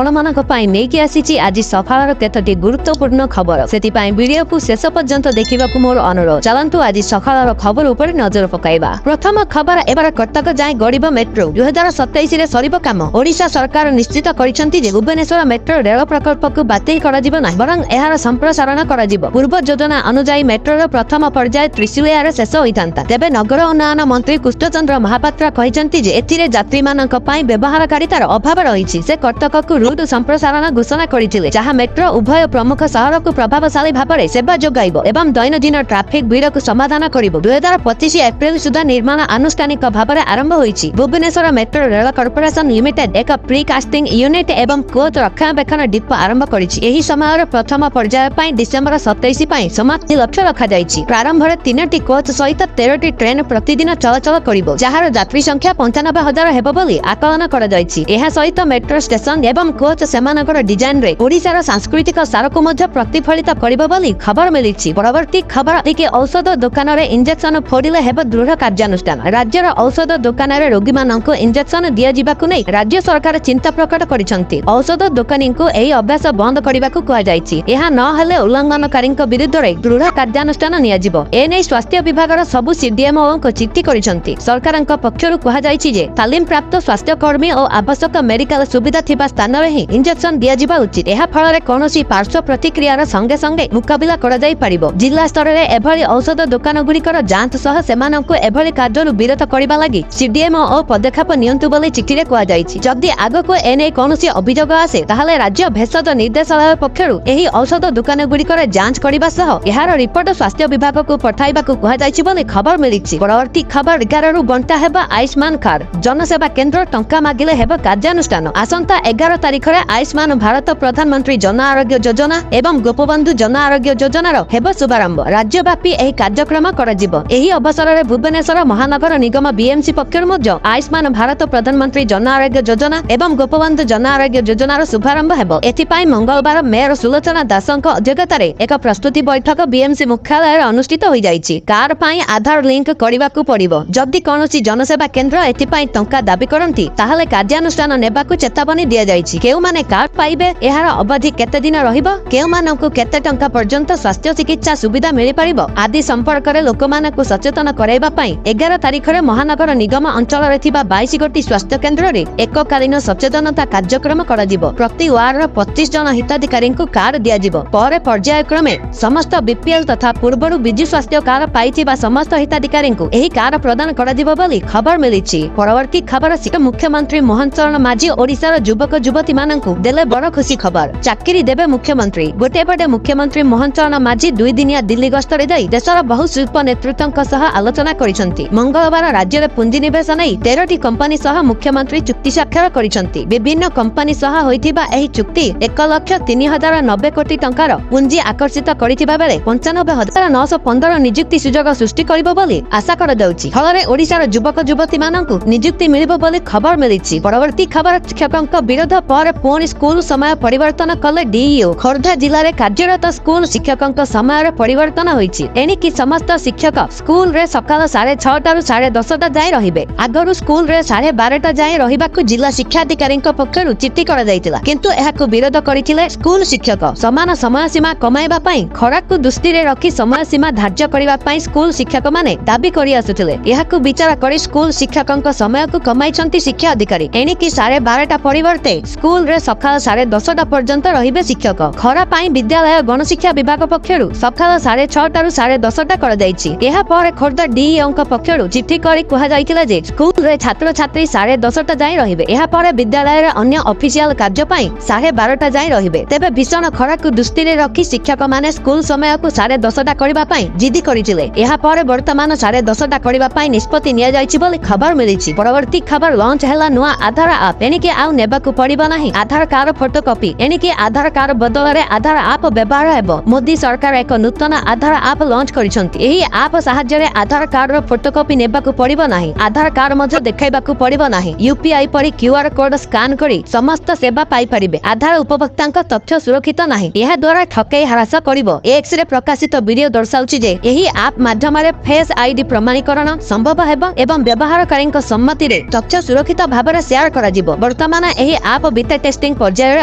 ଆପଣମାନଙ୍କ ପାଇଁ ନେଇକି ଆସିଛି ଆଜି ସକାଳର କେତୋଟି ଗୁରୁତ୍ୱପୂର୍ଣ୍ଣ ଖବର। ସେଥିପାଇଁ ଭିଡିଓକୁ ଶେଷ ପର୍ଯ୍ୟନ୍ତ ଦେଖିବାକୁ ମୋର ଅନୁରୋଧ। ଚାଲନ୍ତୁ ଆଜି ସକାଳର ଖବର ଉପରେ ନଜର ପକାଇବା। ପ୍ରଥମ ଖବର, ଏବାର କଟକ ଯାଏଁ ଗଡ଼ିବ ମେଟ୍ରୋ। 2027ରେ ସରିବ କାମ। ଓଡ଼ିଶା ସରକାର ନିଶ୍ଚିତ କରିଛନ୍ତି ଯେ ଭୁବନେଶ୍ୱର ମେଟ୍ରୋ ରେଳ ପ୍ରକଳ୍ପକୁ ବାତିଲ କରାଯିବ ନାହିଁ, ବରଂ ଏହାର ସମ୍ପ୍ରସାରଣ କରାଯିବ। ପୂର୍ବ ଯୋଜନା ଅନୁଯାୟୀ ମେଟ୍ରୋର ପ୍ରଥମ ପର୍ଯ୍ୟାୟ ତ୍ରିଶୁଳିଆରେ ଶେଷ ହୋଇଥାନ୍ତା। ତେବେ ନଗର ଉନ୍ନୟନ ମନ୍ତ୍ରୀ କୃଷ୍ଣଚନ୍ଦ୍ର ମହାପାତ୍ର କହିଛନ୍ତି ଯେ ଏଥିରେ ଯାତ୍ରୀମାନଙ୍କ ପାଇଁ ବ୍ୟବହାରକାରିତାର ଅଭାବ ରହିଛି। ସେ କଟକକୁ ରୁଟ୍ ସମ୍ପ୍ରସାରଣ ଘୋଷଣା କରିଥିଲେ, ଯାହା ମେଟ୍ରୋ ଉଭୟ ପ୍ରମୁଖ ସହରକୁ ପ୍ରଭାବଶାଳୀ ଭାବରେ ସେବା ଯୋଗାଇବ ଏବଂ ଦୈନନ୍ଦିନ ଟ୍ରାଫିକ୍ ଭିଡ଼କୁ ସମାଧାନ କରିବ। 2025 ଏପ୍ରିଲ ସୁଦ୍ଧା ନିର୍ମାଣ ଆନୁଷ୍ଠାନିକ ଭାବରେ ଆରମ୍ଭ ହୋଇଛି। ଭୁବନେଶ୍ୱର ମେଟ୍ରୋ ରେଳ କର୍ପୋରେସନ ଲିମିଟେଡ୍ ଏକ ପ୍ରି କାଷ୍ଟିଂ ୟୁନିଟ୍ ଏବଂ କୋଚ୍ ରକ୍ଷଣାବେକ୍ଷଣ ଡିପୋ ଆରମ୍ଭ କରିଛି। ଏହି ସମୟର ପ୍ରଥମ ପର୍ଯ୍ୟାୟ ପାଇଁ ଡିସେମ୍ବର 27 ପାଇଁ ସମାପ୍ତି ଲକ୍ଷ୍ୟ ରଖାଯାଇଛି। ପ୍ରାରମ୍ଭରେ 3ଟି କୋଚ୍ ସହିତ 13ଟି ଟ୍ରେନ୍ ପ୍ରତିଦିନ ଚଳାଚଳ କରିବ, ଯାହାର ଯାତ୍ରୀ ସଂଖ୍ୟା 95,000 ହେବ ବୋଲି ଆକଳନ କରାଯାଇଛି। ଏହା ସହିତ ମେଟ୍ରୋ ଷ୍ଟେସନ ଏବଂ କୋଚ୍ ସେମାନଙ୍କର ଡିଜାଇନରେ ଓଡ଼ିଶାର ସାଂସ୍କୃତିକ ସାରକୁ ମଧ୍ୟ ପ୍ରତିଫଳିତ କରିବ ବୋଲି ଖବର ମିଳିଛି। ପରବର୍ତ୍ତୀ ଖବର, ଟିକେ ଔଷଧ ଦୋକାନରେ ଇଞ୍ଜେକ୍ସନ ଫୋଡ଼ିଲେ ହେବ ଦୃଢ଼ କାର୍ଯ୍ୟାନୁଷ୍ଠାନ। ରାଜ୍ୟର ଔଷଧ ଦୋକାନରେ ରୋଗୀମାନଙ୍କୁ ଇଞ୍ଜେକ୍ସନ ଦିଆଯିବାକୁ ନେଇ ରାଜ୍ୟ ସରକାର ଚିନ୍ତା ପ୍ରକଟ କରିଛନ୍ତି। ଔଷଧ ଦୋକାନୀଙ୍କୁ ଏହି ଅଭ୍ୟାସ ବନ୍ଦ କରିବାକୁ କୁହାଯାଇଛି। ଏହା ନହେଲେ ଉଲ୍ଲଂଘନକାରୀଙ୍କ ବିରୁଦ୍ଧରେ ଦୃଢ଼ କାର୍ଯ୍ୟାନୁଷ୍ଠାନ ନିଆଯିବ। ଏନେଇ ସ୍ୱାସ୍ଥ୍ୟ ବିଭାଗର ସବୁ ସିଡିଏମ୍ଓଙ୍କୁ ଚିଠି କରିଛନ୍ତି। ସରକାରଙ୍କ ପକ୍ଷରୁ କୁହାଯାଇଛି ଯେ ତାଲିମ ପ୍ରାପ୍ତ ସ୍ୱାସ୍ଥ୍ୟକର୍ମୀ ଓ ଆବଶ୍ୟକ ମେଡିକାଲ ସୁବିଧା ଥିବା ସ୍ଥାନରେ ହିଁ ଇଞ୍ଜେକ୍ସନ ଦିଆଯିବା ଉଚିତ। ଏହା ଫଳରେ କୌଣସି ପାର୍ଶ୍ୱ ପ୍ରତିକ୍ରିୟାର ସଙ୍ଗେ ସଙ୍ଗେ ମୁକାବିଲା କରାଯାଇପାରିବ। ଜିଲ୍ଲା ସ୍ତରରେ ଏଭଳି ଔଷଧ ଦୋକାନଗୁଡ଼ିକର ଯାଞ୍ଚ ସହ ସେମାନଙ୍କୁ ଏଭଳି କାର୍ଯ୍ୟରୁ ବିରତ କରିବା ଲାଗି ସିଡିଏମ୍ଓ ପଦକ୍ଷେପ ନିଅନ୍ତୁ ବୋଲି ଚିଠିରେ କୁହାଯାଇଛି। ଯଦି ଆଗକୁ ଏନେଇ କୌଣସି ଅଭିଯୋଗ ଆସେ, ତାହେଲେ ରାଜ୍ୟ ଭେଷଜ ନିର୍ଦ୍ଦେଶାଳୟ ପକ୍ଷରୁ ଏହି ଔଷଧ ଦୋକାନଗୁଡ଼ିକର ଯାଞ୍ଚ କରିବା ସହ ଏହାର ରିପୋର୍ଟ ସ୍ୱାସ୍ଥ୍ୟ ବିଭାଗକୁ ପଠାଇବାକୁ କୁହାଯାଇଛି ବୋଲି ଖବର ମିଳିଛି। ପରବର୍ତ୍ତୀ ଖବର, 11ରୁ ବଣ୍ଟା ହେବ ଆୟୁଷ୍ମାନ କାର୍ଡ। ଜନସେବା କେନ୍ଦ୍ର ଟଙ୍କା ମାଗିଲେ ହେବ କାର୍ଯ୍ୟାନୁଷ୍ଠାନ। ଆସନ୍ତା 11 ତାରିଖରେ ଆୟୁଷ୍ମାନ ଭାରତ ପ୍ରଧାନମନ୍ତ୍ରୀ ଜନ ଆରୋଗ୍ୟ ଯୋଜନା ଏବଂ ଗୋପବନ୍ଧୁ ଜନ ଆରୋଗ୍ୟ ଯୋଜନାର ହେବ ଶୁଭାରମ୍ଭ। ରାଜ୍ୟବ୍ୟାପୀ ଏହି କାର୍ଯ୍ୟକ୍ରମ କରାଯିବ। ଏହି ଅବସରରେ ଭୁବନେଶ୍ୱର ମହାନଗର ନିଗମ ବିଏମ୍ସି ପକ୍ଷରୁ ମଧ୍ୟ ଆୟୁଷ୍ମାନ ଭାରତ ପ୍ରଧାନମନ୍ତ୍ରୀ ଜନ ଆରୋଗ୍ୟ ଯୋଜନା ଏବଂ ଗୋପବନ୍ଧୁ ଜନ ଆରୋଗ୍ୟ ଯୋଜନାର ଶୁଭାରମ୍ଭ ହେବ। ଏଥିପାଇଁ ମଙ୍ଗଳବାର ମେୟର ସୁଲୋଚନା ଦାସଙ୍କ ଅଧ୍ୟକ୍ଷତାରେ ଏକ ପ୍ରସ୍ତୁତି ବୈଠକ ବିଏମ୍ସି ମୁଖ୍ୟାଳୟରେ ଅନୁଷ୍ଠିତ ହୋଇଯାଇଛି। କାର୍ଡ ପାଇଁ ଆଧାର ଲିଙ୍କ କରିବାକୁ ପଡ଼ିବ। ଯଦି କୌଣସି ଜନସେବା କେନ୍ଦ୍ର ଏଥିପାଇଁ ଟଙ୍କା ଦାବି କରନ୍ତି, ତାହେଲେ କାର୍ଯ୍ୟାନୁଷ୍ଠାନ ନେବାକୁ ଚେତାବନୀ ଦିଆଯାଇଛି। କେଉଁମାନେ କାର୍ଡ ପାଇବେ, ଏହାର ଅବଧି କେତେ ଦିନ ରହିବ, କେଉଁମାନଙ୍କୁ କେତେ ଟଙ୍କା ପର୍ଯ୍ୟନ୍ତ ସ୍ୱାସ୍ଥ୍ୟ ଚିକିତ୍ସା ସୁବିଧା ମିଳିପାରିବ ଆଦି ସମ୍ପର୍କରେ ଲୋକମାନଙ୍କୁ ସଚେତନ କରାଇବା ପାଇଁ 11 ତାରିଖରେ ମହାନଗର ନିଗମ ଅଞ୍ଚଳରେ ଥିବା 22 ଗୋଟି ସ୍ୱାସ୍ଥ୍ୟ କେନ୍ଦ୍ରରେ ଏକକାଳୀନ ସଚେତନତା କାର୍ଯ୍ୟକ୍ରମ କରାଯିବ। ପ୍ରତି ୱାର୍ଡର 25 ଜଣ ହିତାଧିକାରୀଙ୍କୁ କାର୍ଡ ଦିଆଯିବ। ପରେ ପର୍ଯ୍ୟାୟକ୍ରମେ ସମସ୍ତ ବିପିଏଲ୍ ତଥା ପୂର୍ବରୁ ବିଜୁ ସ୍ୱାସ୍ଥ୍ୟ କାର୍ଡ ପାଇଥିବା ସମସ୍ତ ହିତାଧିକାରୀଙ୍କୁ ଏହି କାର୍ଡ ପ୍ରଦାନ କରାଯିବ ବୋଲି ଖବର ମିଳିଛି। ପରବର୍ତ୍ତୀ ଖବର, ମୁଖ୍ୟମନ୍ତ୍ରୀ ମୋହନ ଚରଣ ମାଝୀ ଓଡ଼ିଶାର ଯୁବକ ଯୁବତୀମାନଙ୍କୁ ଦେଲେ ବଡ଼ ଖୁସି ଖବର। ଚାକିରି ଦେବେ ମୁଖ୍ୟମନ୍ତ୍ରୀ। ଗୋଟିଏ ପଟେ ମୁଖ୍ୟମନ୍ତ୍ରୀ ମୋହନ ଚରଣ ମାଝୀ 2 ଦିନିଆ ଦିଲ୍ଲୀ ଗସ୍ତରେ ଯାଇ ଦେଶର ବହୁ ଶିଳ୍ପ ନେତୃତ୍ୱଙ୍କ ସହ ଆଲୋଚନା କରିଛନ୍ତି। ମଙ୍ଗଳବାର ରାଜ୍ୟରେ ପୁଞ୍ଜିନିବେଶ ନେଇ 13ଟି କମ୍ପାନୀ ସହ ମୁଖ୍ୟମନ୍ତ୍ରୀ ଚୁକ୍ତି ସ୍ୱାକ୍ଷର କରିଛନ୍ତି। ବିଭିନ୍ନ କମ୍ପାନୀ ସହ ହୋଇଥିବା ଏହି ଚୁକ୍ତି 1,03,090 କୋଟି ଟଙ୍କାର ପୁଞ୍ଜି ଆକର୍ଷିତ କରିଥିବା ବେଳେ 95,915 ନିଯୁକ୍ତି ସୁଯୋଗ ସୃଷ୍ଟି କରିବ ବୋଲି ଆଶା କରାଯାଉଛି। ଫଳରେ ଓଡ଼ିଶାର ଯୁବକ ଯୁବତୀମାନଙ୍କୁ ନିଯୁକ୍ତି ମିଳିବ ବୋଲି ଖବର ମିଳିଛି। ପରବର୍ତ୍ତୀ ଖବର, ଶିକ୍ଷକଙ୍କ ବିରୋଧ ପରେ ପୁଣି ସ୍କୁଲ ସମୟ ପରିବର୍ତ୍ତନ କଲେ ଡିଇଓ। ଖୋର୍ଦ୍ଧା ଜିଲ୍ଲାରେ କାର୍ଯ୍ୟରତ ସ୍କୁଲ ଶିକ୍ଷକଙ୍କ ସମୟରେ ପରିବର୍ତ୍ତନ ହୋଇଛି। ଏଣିକି ସମସ୍ତ ଶିକ୍ଷକ ସ୍କୁଲରେ ସକାଳ 6:30ରୁ 10:30 ଯାଏଁ ରହିବେ। ଆଗରୁ ସ୍କୁଲରେ 12:30 ଯାଏଁ ରହିବାକୁ ଜିଲ୍ଲା ଶିକ୍ଷାଧିକାରୀଙ୍କ ପକ୍ଷରୁ ଚିଠି କରାଯାଇଥିଲା, କିନ୍ତୁ ଏହାକୁ ବିରୋଧ କରିଥିଲେ ସ୍କୁଲ ଶିକ୍ଷକ। ସମାନ ସମୟସୀମା କମାଇବା ପାଇଁ ଖରାକୁ ଦୃଷ୍ଟିରେ ରଖି ସମୟସୀମା ଧାର୍ଯ୍ୟ କରିବା ପାଇଁ ସ୍କୁଲ ଶିକ୍ଷକମାନେ ଦାବି କରି ଆସୁଥିଲେ। ଏହାକୁ ବିଚାର କରି ସ୍କୁଲ ଶିକ୍ଷକଙ୍କ ସମୟକୁ କମାଇଛନ୍ତି ଶିକ୍ଷା ଅଧିକାରୀ। ଏଣିକି 12:30 ପରିବର୍ତ୍ତେ ସ୍କୁଲରେ ସକାଳ 10:30 ପର୍ଯ୍ୟନ୍ତ ରହିବେ ଶିକ୍ଷକ। ଖରା ପାଇଁ ବିଦ୍ୟାଳୟ ଗଣଶିକ୍ଷା ବିଭାଗ ପକ୍ଷରୁ ସକାଳ 6:30ରୁ 10:30 କରାଯାଇଛି। ଏହା ପରେ ଖୋର୍ଦ୍ଧା ଡିଇଓଙ୍କ ପକ୍ଷରୁ ଚିଠି କରି କୁହାଯାଇଥିଲା ଯେ ସ୍କୁଲରେ ଛାତ୍ରଛାତ୍ରୀ 10:30 ଯାଏଁ ରହିବେ। ଏହା ପରେ ବିଦ୍ୟାଳୟରେ ଅନ୍ୟ ଅଫିସିଆଲ କାର୍ଯ୍ୟ ପାଇଁ 12:30 ଯାଏଁ ରହିବେ। ତେବେ ଭୀଷଣ ଖରାକୁ ଦୃଷ୍ଟିରେ ରଖି ଶିକ୍ଷକମାନେ ସ୍କୁଲ ସମୟକୁ 10:30 କରିବା ପାଇଁ ଜିଦି କରିଥିଲେ। ଏହା ପରେ ବର୍ତ୍ତମାନ 10:30 କରିବା ପାଇଁ ନିଷ୍ପତ୍ତି ନିଆଯାଇଛି ବୋଲି ଖବର ମିଳିଛି। ପରବର୍ତ୍ତୀ ଖବର, ଲଞ୍ଚ ହେଲା ନୂଆ ଆଧାର ଆପ୍। ଏଣିକି ଆଉ ନେବାକୁ ପଡ଼ିବ ନାହିଁ ଆଧାର କାର୍ଡ ଫଟୋକପି। ଏଣିକି ଆଧାର କାର୍ଡ ବଦଳରେ ଆଧାର ଆପ୍ ବ୍ୟବହାର ହେବ। ମୋଦି ସରକାର ଏକ ନୂତନ ଆଧାର ଆପ୍ ଲଞ୍ଚ କରିଛନ୍ତି। ଏହି ଆପ୍ ସାହାଯ୍ୟରେ ଆଧାର କାର୍ଡର ଫଟୋକପି ନେବାକୁ ପଡ଼ିବ ନାହିଁ। ଆଧାର କାର୍ଡ ମଧ୍ୟ ଦେଖାଇବାକୁ ପଡ଼ିବ ନାହିଁ। ୟୁପିଆଇ ପରି QR କୋଡ୍ ସ୍କାନ କରି ସମସ୍ତ ସେବା ପାଇପାରିବେ। ଆଧାର ଉପଭୋକ୍ତାଙ୍କ ତଥ୍ୟ ସୁରକ୍ଷିତ ନାହିଁ। ଏହା ଦ୍ୱାରା ଠକେଇ ହ୍ରାସ କରିବ। ଏକ୍ସରେ ପ୍ରକାଶିତ ଭିଡିଓ ଦର୍ଶାଉଛି ଯେ ଏହି ଆପ୍ ମାଧ୍ୟମରେ ଫେସ୍ ଆଇଡି ପ୍ରମାଣୀକରଣ ସମ୍ଭବ ହେବ ଏବଂ ବ୍ୟବହାରକାରୀଙ୍କ ସମ୍ମତିରେ ତଥ୍ୟ ସୁରକ୍ଷିତ ଭାବରେ ସେୟାର କରାଯିବ। ବର୍ତ୍ତମାନ ଏହି ଆପ୍ बेटा टेस्टिंग पर्याୟରେ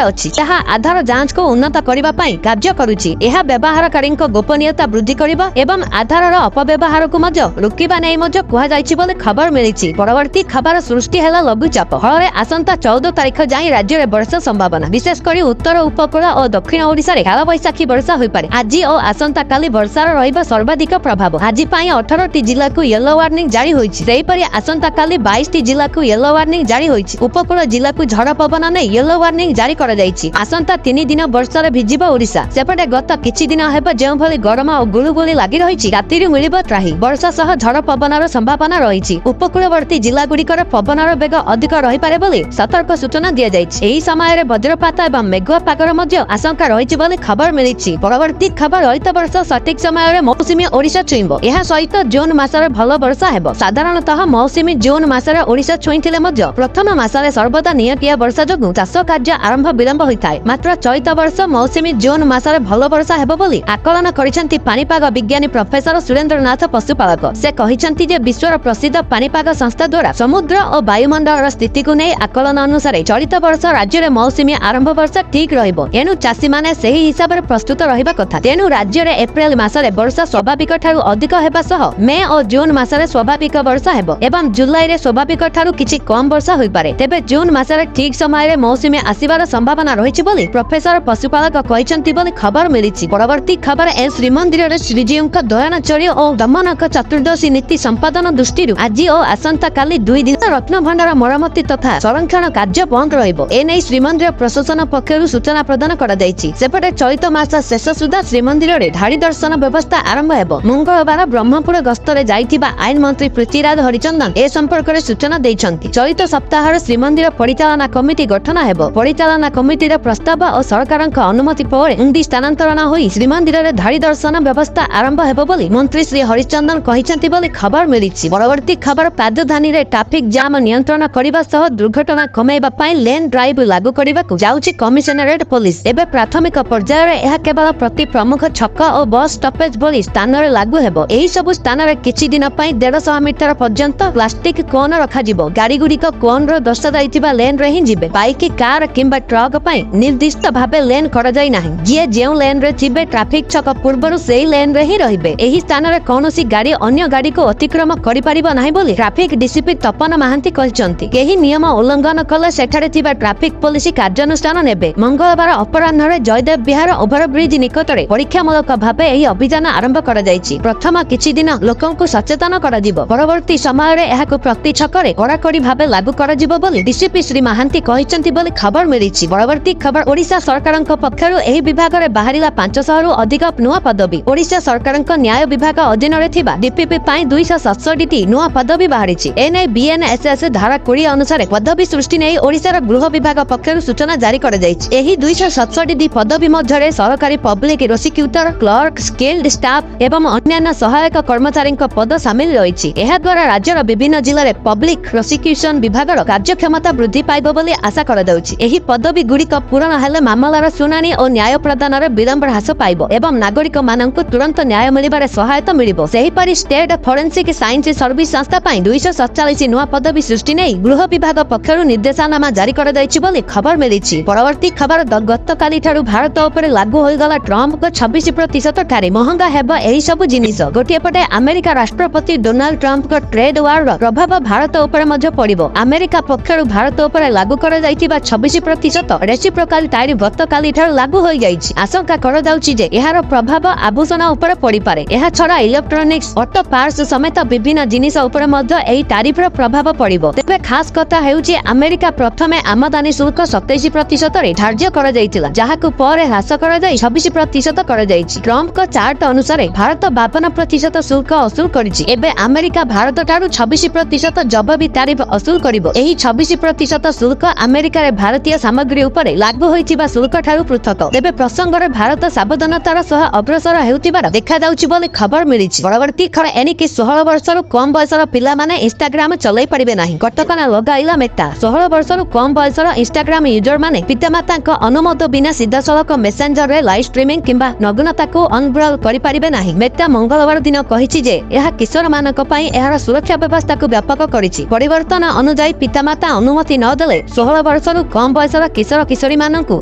अछि ताहा आधार जांच को उन्नत करिबा पई कार्य करूछि एहा व्यवहारकारी गोपनीयता वृद्धि करिबा एवं आधारर अपव्यवहार को मध्य रोकिबा नै मध्य कुहा जायछि बोले खबर मिलिछि। परवर्ती खबर सृष्टि हैला लघुचाप फଳରେ आसंता 14 तारिख जाई राज्य रे वर्षा संभावना विशेष करी उत्तर उपकूल और दक्षिण ओडिसा रे काल बैसाखी वर्षा होई पारे। आज और आसंता काली वर्षार रहिबा सर्वाधिक प्रभाव। आज पई 18 टी जिल्ला को येलो वार्निंग जारी होईछि। सेही परि आसंता काली 22 टी जिल्ला को येलो वार्निंग जारी होईछि। उपकूल जिल्ला को झड़ पवन नै येलो वार्निंग जारी करा जाईछि। आसंता 3 दिन वर्षा रे भिजिबो ओडिसा। सेपटे गत किछि दिन हेबा जेउ भली गरम और गुळुगुळी लागि रहिछि राति रे मिलिबो त्राही वर्षा सह झड़ पवनर संभावना रहिछि। उपकूलवर्ती जिल्ला गुड़िकर पवनर बेग अधिक रही पारे बोली सतर्क सूचना दिया जायछि। एही समय रे वज्रपात एवं मेघुआ पागर मध्य आशंका रहिछि बोली खबर मिलिछि। परवर्ती खबर चलित वर्ष सठिक समय रे मौसुमी ओडिशा छुइबो। एहा सहित जून मासरे भल वर्षा हेबो। साधारणतः मौसुमी जून मासरे ओडिशा छुइथिले मध्य प्रथम मासरे सर्वदा नियंत्रित वर्षा जोगु चाष कार्य आरंभ विलंब होइथाय। मात्र चलित वर्ष मौसुमी जून मासरे भल वर्षा हेबो बोली आकलन करिसेंति पानीपाग विज्ञानी प्रोफेसर सुरेंद्रनाथ पशुपालक। से कहिसेंति जे विश्वर प्रसिद्ध पानीपाग संस्था द्वारा समुद्र और वायुमंडल स्थिति को नहीं आकलन अनुसार चलित वर्ष राज्य में मौसुमी आरंभ वर्षा ठीक रहिबो। एनु चाषी माने सही हिसाब रे प्रस्तुत रहिबा कथा। तेनु राज्य रे एप्रिल मासरे वर्षा स्वाभाविक ठारू अधिक हेबा सह मे और जून मासरे स्वाभाविक वर्षा हेबो एवं जुलाई रे स्वाभाविक ठारू किछि कम वर्षा होई पारे। तेबे जून मासरे ठीक समय रे मौसुमी आसीबार संभावना रहिछि बोली प्रोफेसर पशुपालक कहिसंति बोली खबर मिलिछि। परवर्ती खबर ए श्रीमंदिर रे श्रीजीउका दयानाचर्य और दमनक चतुर्दशी नीति संपादन दृष्टि आज और आसंता काली 2 दिन रत्न भंडार मरम्मति तथा संरक्षण कार्य बंद रहिबो। एनै श्रीमंदिर प्रशासन पक्षरु सूचना प्रदान करा जायछि। सेपटे चलित मास शेष सुधा श्रीमंदिर रे धाड़ी दर्शन व्यवस्था आरंभ हेबो। मंगलवार ब्रह्मपुर गस्तरे जाइथिबा आईन मंत्री पृथ्वीराज हरिचंदन ए संपर्क रे सूचना दैछन्ति। चलित सप्ताह श्रीमंदिर परिचालना कमिटी गठन हेबो। परिचालना कमिटी रे प्रस्ताव और सरकारक अनुमति पर उंडी स्थानांतरण होई श्रीमंदिर रे धाड़ी दर्शन व्यवस्था आरंभ हेबो बोली मंत्री श्री हरिचंदन कहिसंति बोली खबर मिलिछि। परवर्ती खबर पादधानी रे ट्रैफिक जाम नियंत्रण करिबा सह दुर्घटना कमेइबा पई लेन ड्राइव लागू करिबाकू जाउछि कमिशनरेट पुलिस। एबे प्राथमिक पर्याय रे एहा केवल प्रति प्रमुख छक और बस स्टॉपेज बोली स्थान रे लागू हेबो। एही सब स्थान रे किछि दिन पई 150 मीटर पर्यंत प्लास्टिक कोन रखा जिवो। गाड़ी गुडी को कोन रो दर्शा जाइतिबा लेन रे ही जिबे। बाइक कार किंबा ट्रक पई निर्दिष्ट भाबे लेन करा जाई नाही। जे जेउ लेन रे थिबे ट्रैफिक छक पूर्वरु सेही लेन रे ही रहिबे। एही स्थान रे कोनोसी गाड़ी अन्य गाड़ी को अतिक्रम करि परिबो नाही बोली ट्रैफिक डीसीपी तपन महांती कहिसंति। केही नियम उल्लंघन कले सेठारे थिबा ट्रैफिक पुलिस कार्यानुष्ठान नेबे। मंगलवार अपराह्न रे जयदेव विहार ओभरब्रिज निकटरे परीक्षामूलक भाबे एही अभियान आरंभ करा जायछि। प्रथम किछि दिन लोकंकु सचेतन करा जिवो। परवर्ती समय रे एहाकु प्रति छकरे कड़ाकड़ी भाबे लागू करा जिवो बोली डीसीपी श्री महांती कहिसंति बोली खबर मिलिछि। परवर्ती खबर ओडिशा सरकारक पक्षरु एही विभाग रे बाहरिला 500 रु अधिक नुआ पदवी। ओडिशा सरकारक न्याय विभाग अधीन रे थिबा डीपीपी पई 267 टी नुआ पदवी बाहरिछि। एनै बीएनएसएस धारा 20 अनुसार पदवी सृष्टि नै ओडिसा गृह विभाग पक्षरु सूचना जारी करा जायछि। एही 267 टी पदवी मध्यरे सरकारी public prosecutor clerk skilled staff एवं अन्य सहायक कर्मचारी पद शामिल रहिछि। एहा द्वारा राज्यर विभिन्न जिल्ला रे पब्लिक प्रोसिक्यूशन विभागर कार्यक्षमता वृद्धि पाइबो बोली आशा करा जाउछि। एही पदवी गुडिक पूर्ण हेले मामलार सुनानी और न्याय प्रदान रे विलंब ह्रास पाइबो एवं नागरिक माननकु तुरंत न्याय मिलिबारे सहायता मिलिबो। सेही परि स्टेट फोरेंसिक साइंस सर्विस संस्था पई 247 नुआ पदवी सृष्टि नै गृह विभाग पक्षरु निर्देशनामा जारी करा जायछि बोली खबर मिलिछि। परवर्ती खबर गतकाली ठारू भारत उपरे लागू होई गला ट्रम्प को 26% ठारे महंगा हेबो एही सब जिनिस। गोटिए पटे अमेरिका राष्ट्रपति डोनाल्ड ट्रम्प को ट्रेड वार प्रभाव भारत उपरे मध्य पड़िबो। अमेरिका पक्षरु भारत उपरे लागू करा जाइतिबा 26% रेसिप्रोकाल टैरिफ गतकाली ठारू लागू होई जाइछि। आशंका करा जाउछि जे एहार प्रभाव आभूषण उपरे पड़ी पारे। एहा छडा इलेक्ट्रोनिक्स ऑटो पार्ट्स समेत विभिन्न जिनिस उपरे मध्य एही टैरिफ रो प्रभाव पड़िबो। तेबे खास कथा हेउछि अमेरिका प्रथमे आमदानी शुल्क 27% रे धार्य करा जाइतिला जहाकु परे ह्रास करा जाई 26% करा जाइछि। ट्रम्प को चार्ट अनुसार भारत 52% शुल्क असूल करिछि। एबे अमेरिका भारत ठारू 26% जवाबी टैरिफ असूल करिबो। एही 26% शुल्क अमेरिका रे भारतीय सामग्री उपरे लागू होइतिबा शुल्क ठारू पृथक। तेबे प्रसंगरे भारत सावधानतार सह अग्रसर हेउतिबार देखा जाउछि बोली खबर मिलिछि। परवर्ती खबर एनिकि 16 वर्षरु कम बयसर पिला माने इंस्टाग्राम चलै परिबे नाही। कटकना लगाइला मेटा 16 वर्षरु कम बयसर इंस्टाग्राम यूजर माने पितामातांक अनुमति बिना सीधा सड़क मेसेंजर रे लाइव स्ट्रीमिंग किंबा नग्नता को अनब्लॉक करि परिबे नाही। मेटा मंगलवार दिन कहिछि जे एहा किशोर मानक पई एहार सुरक्षा व्यवस्था को व्यापक करिछि। परिवर्तन अनुसार पितामाता अनुमति न देले 16 वर्ष ବର୍ଷରୁ କମ୍ ବୟସର କିଶୋର କିଶୋରୀ ମାନଙ୍କୁ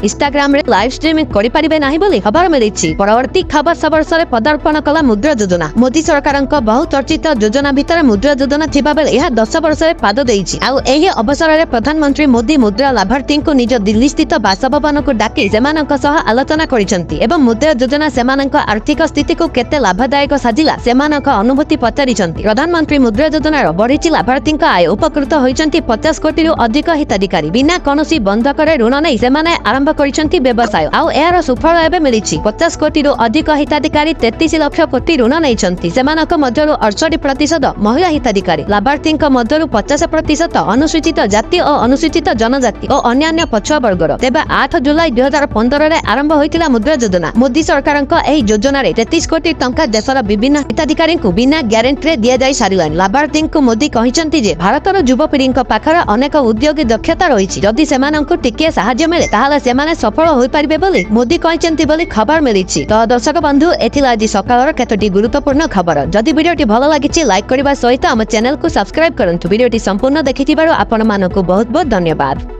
ଇନଷ୍ଟାଗ୍ରାମ ରେ ଲାଇଭ ଷ୍ଟ୍ରିମିଂ କରିପାରିବେ ନାହିଁ ବୋଲି ଖବର ମିଳିଛି। ପରବର୍ତ୍ତୀ ଖବର ବର୍ଷରେ ପଦାର୍ପଣ କଲା ମୁଦ୍ରା ଯୋଜନା। ମୋଦି ସରକାରଙ୍କ ବହୁ ଚର୍ଚ୍ଚିତ ଯୋଜନା ଭିତରେ ମୁଦ୍ରା ଯୋଜନା ଥିବା ବେଳେ ଏହା 10 ବର୍ଷରେ ପାଦ ଦେଇଛି। ଆଉ ଏହି ଅବସରରେ ପ୍ରଧାନମନ୍ତ୍ରୀ ମୋଦି ମୁଦ୍ରା ଲାଭାର୍ଥୀଙ୍କୁ ନିଜ ଦିଲ୍ଲୀ ସ୍ଥିତ ବାସଭବନକୁ ଡାକି ସେମାନଙ୍କ ସହ ଆଲୋଚନା କରିଛନ୍ତି ଏବଂ ମୁଦ୍ରା ଯୋଜନା ସେମାନଙ୍କ ଆର୍ଥିକ ସ୍ଥିତିକୁ କେତେ ଲାଭଦାୟକ ସାଜିଲା ସେମାନଙ୍କ ଅନୁଭୂତି ପଚାରିଛନ୍ତି। ପ୍ରଧାନମନ୍ତ୍ରୀ ମୁଦ୍ରା ଯୋଜନାର ବଢିଛି ଲାଭାର୍ଥୀଙ୍କ ଆୟ। ଉପକୃତ ହୋଇଛନ୍ତି 50 କୋଟିରୁ ଅଧିକ ହିତାଧିକାରୀ। ବିନା କୌଣସି ବନ୍ଧକରେ ଋଣ ନେଇ ସେମାନେ ଆରମ୍ଭ କରିଛନ୍ତି ବ୍ୟବସାୟ। ଆଉ ଏହାର ସୁଫଳ ଏବେ ମିଳିଛି। 50 କୋଟିରୁ ଅଧିକ ହିତାଧିକାରୀ 33 ଲକ୍ଷ କୋଟି ଋଣ ନେଇଛନ୍ତି। ସେମାନଙ୍କ ମଧ୍ୟରୁ 68% ମହିଳା ହିତାଧିକାରୀ। ଲାଭାର୍ଥୀଙ୍କ ମଧ୍ୟରୁ 50% ଅନୁସୂଚିତ ଜାତି ଓ ଅନୁସୂଚିତ ଜନଜାତି ଓ ଅନ୍ୟାନ୍ୟ ପଛୁଆ ବର୍ଗର। ତେବେ 8 ଜୁଲାଇ 2015ରେ ଆରମ୍ଭ ହୋଇଥିଲା ମୁଦ୍ରା ଯୋଜନା। ମୋଦି ସରକାରଙ୍କ ଏହି ଯୋଜନାରେ 33 କୋଟି ଟଙ୍କା ଦେଶର ବିଭିନ୍ନ ହିତାଧିକାରୀଙ୍କୁ ବିନା ଗ୍ୟାରେଣ୍ଟିରେ ଦିଆଯାଇ ସାରିଲାଣି। ଲାଭାର୍ଥୀଙ୍କୁ ମୋଦି କହିଛନ୍ତି ଯେ ଭାରତର ଯୁବପିଢ଼ିଙ୍କ ପାଖରେ ଅନେକ ଉଦ୍ୟୋଗୀ ଦକ୍ଷତା ରହିଛି। ଯଦି ସେମାନଙ୍କୁ ଟିକିଏ ସାହାଯ୍ୟ ମିଳେ ତାହେଲେ ସେମାନେ ସଫଳ ହୋଇପାରିବେ ବୋଲି ମୋଦି କହିଛନ୍ତି ବୋଲି ଖବର ମିଳିଛି। ତ ଦର୍ଶକ ବନ୍ଧୁ, ଏଥିଲା ଆଜି ସକାଳର କେତୋଟି ଗୁରୁତ୍ୱପୂର୍ଣ୍ଣ ଖବର। ଯଦି ଭିଡ଼ିଓଟି ଭଲ ଲାଗିଛି ଲାଇକ୍ କରିବା ସହିତ ଆମ ଚ୍ୟାନେଲକୁ ସବସ୍କ୍ରାଇବ୍ କରନ୍ତୁ। ଭିଡ଼ିଓଟି ସମ୍ପୂର୍ଣ୍ଣ ଦେଖିଥିବାରୁ ଆପଣମାନଙ୍କୁ ବହୁତ ବହୁତ ଧନ୍ୟବାଦ।